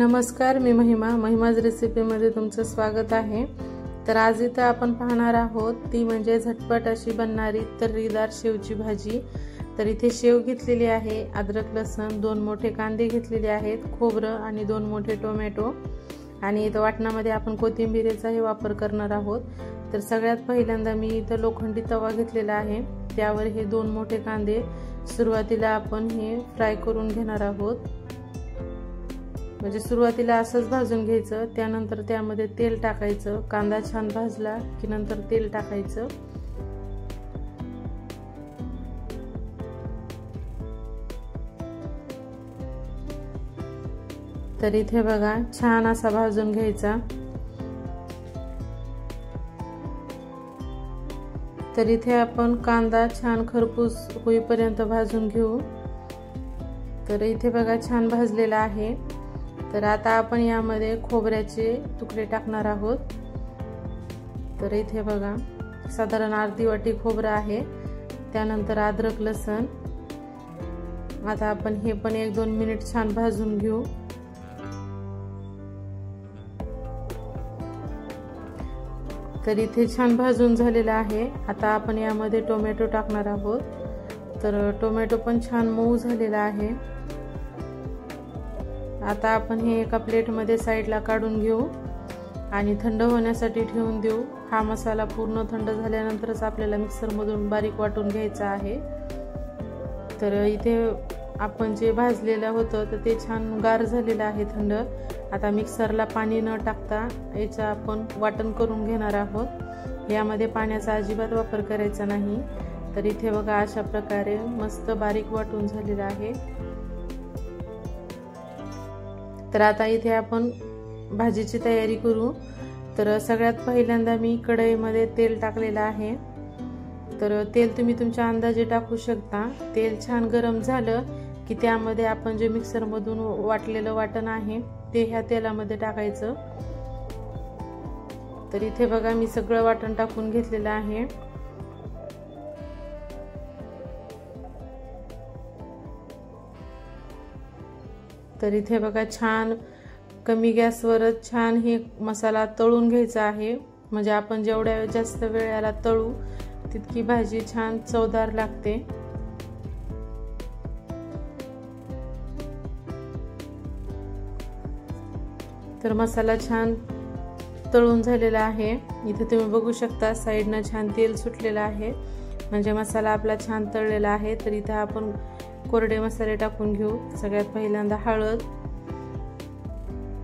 नमस्कार, मी महिमाज रेसिपीमध्ये तुमचं स्वागत आहे। तर आज इथं आपण पाहणार आहोत ती म्हणजे झटपट अशी बनणारी तर्रीदार शेवची भाजी। तर इथे शेव घेतलेली आहे, अद्रक लसूण, 2 मोठे कांदे घेतलेले आहेत, खोबरं आणि 2 मोठे टोमॅटो आणि इथं वाटणामध्ये आपण कोथिंबीरचाही वापर करणार आहोत। तर सगळ्यात पहिल्यांदा मी इथं लोखंडी तवा घेतलेला आहे, त्यावर हे 2 मोठे कांदे सुरुवातीला आपण हे फ्राय करून घेणार आहोत। म्हणजे सुरुवातीला असंच भाजून घ्यायचं, त्यानंतर त्यामध्ये तेल टाकायचं। कांदा छान भाजला की नंतर तेल टाकायचं। तर इथे बघा छान असा भाजून घ्यायचा। तर इथे आपण कांदा छान खरपूस होईपर्यंत भाजून घेऊ। तर इथे बघा छान भाजलेला आहे। तर आता आपण यामध्ये खोबऱ्याचे तुकडे टाकणार आहोत। तर इथे बघा साधारण अर्धी वाटी खोबरं आहे, त्यानंतर अद्रक लसूण। आता आपण हे पण 1-2 मिनिट छान भाजून घेऊ। तर इथे छान भाजून झालेला आहे। आता आपण यामध्ये टोमॅटो टाकणार आहोत। तर टोमॅटो पण छान मऊ झालेला आहे। आता आपण हे एका प्लेटमध्ये साईडला काढून घेऊ आणि थंड होण्यासाठी ठेवून देऊ। हा मसाला पूर्ण थंड झाल्यानंतरच आपल्याला मिक्सरमधून बारीक वाटून घ्यायचा आहे। तर इथे आपण जे भाजलेलं होतं तर ते छान गार झालेलं आहे थंड। आता मिक्सरला पाणी न टाकता याचं आपण वाटण करून घेणार आहोत। यामध्ये पाण्याचा अजिबात वापर करायचा नाही। तर इथे बघा अशा प्रकारे मस्त बारीक वाटून झालेलं आहे। तर आता इथे आपण भाजीची तयारी करू। तर सगळ्यात पहिल्यांदा मी कढईमध्ये तेल टाकलेलं आहे। तर तेल तुम्ही तुमच्या अंदाजे टाकू शकता। तेल छान गरम झालं की त्यामध्ये आपण जे मिक्सरमधून वाटलेलं वाटण आहे ते ह्या तेलामध्ये टाकायचं। तर इथे बघा मी सगळं वाटण टाकून घेतलेलं आहे। तर इथे बघा छान कमी गॅसवरच छान हे मसाला तळून घ्यायचा आहे। म्हणजे आपण जेवढ्या जास्त वेळ याला तळू तितकी भाजी छान चवदार लागते। तर मसाला छान तळून झालेला आहे। इथे तुम्ही बघू शकता साइडनं छान तेल सुटलेलं आहे, म्हणजे मसाला आपला छान तळलेला आहे। तर इथे आपण कोरडे मसाले टाकून घेऊ। सगळ्यात पहिल्यांदा हळद,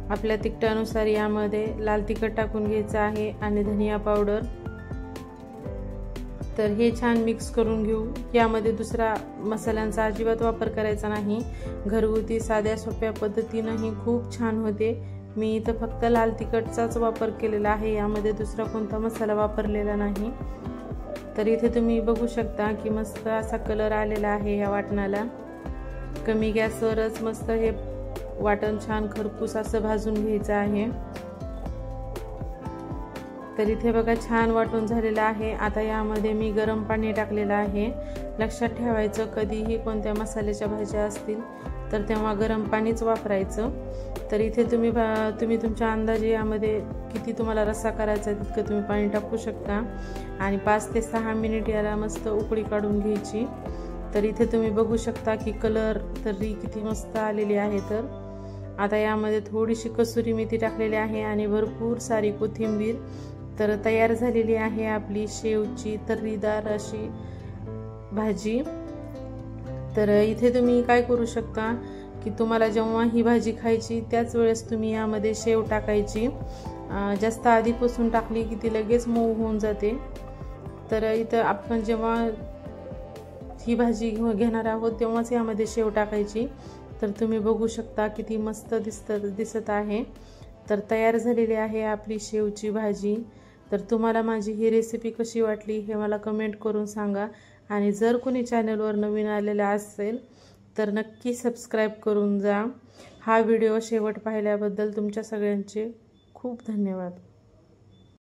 आपल्या तिखटानुसार यामध्ये लाल तिखट टाकून घ्यायचं आहे आणि धनिया पावडर। तर हे छान मिक्स करून घेऊ। यामध्ये दुसरा मसाल्यांचा अजिबात वापर करायचा नाही। घरगुती साध्या सोप्या पद्धतीनेही खूप छान होते। मी इथं फक्त लाल तिखटचाच वापर केलेला आहे, यामध्ये दुसरा कोणता मसाला वापरलेला नाही। तर इथे तुम्ही बघू शकता की मस्त असा कलर आलेला आहे या वाटणाला। कमी गॅसवरच मस्त हे वाटण छान खरपूस असं भाजून घ्यायचं आहे। तर इथे बघा छान वाटून झालेलं आहे। आता यामध्ये मी गरम पाणी टाकलेलं आहे। लक्षात ठेवायचं कधीही कोणत्या मसाल्याच्या भाज्या असतील तर तेव्हा गरम पाणीच वापरायचं। तर इथे तुम्ही तुमच्या अंदाजे यामध्ये किती तुम्हाला रस्सा करायचा तितकं तुम्ही पाणी टाकू शकता आणि 5 ते 6 मिनिट याला मस्त उकळी काढून घ्यायची। तर इथे तुम्ही बघू शकता की कलर तर्री किती मस्त आलेली आहे। तर आता यामध्ये थोडीशी कसुरी मेथी टाकलेली आहे आणि भरपूर सारी कोथिंबीर। तर तयार झालेली आहे आपली शेवची तर्रीदार अशी भाजी। तर इथे तुम्ही काय करू शकता की तुम्हाला जेव्हा ही भाजी खायची त्याच वेळेस तुम्ही यामध्ये शेव टाकायची। जास्त आधीपासून टाकली की ती लगेच मऊ होऊन जाते। तर इथं आपण जेव्हा ही भाजी घेणार आहोत तेव्हाच यामध्ये शेव टाकायची। तर तुम्ही बघू शकता किती मस्त दिसत आहे। तर तयार झालेली आहे आपली शेवची भाजी। तर तुम्हाला माझी ही रेसिपी कशी वाटली हे मला कमेंट करून सांगा आणि जर कोणी चॅनलवर नवीन आलेला असेल तर नक्की सबस्क्राईब करून जा। हा व्हिडिओ शेवट पाहिल्याबद्दल तुमच्या सगळ्यांचे खूप धन्यवाद।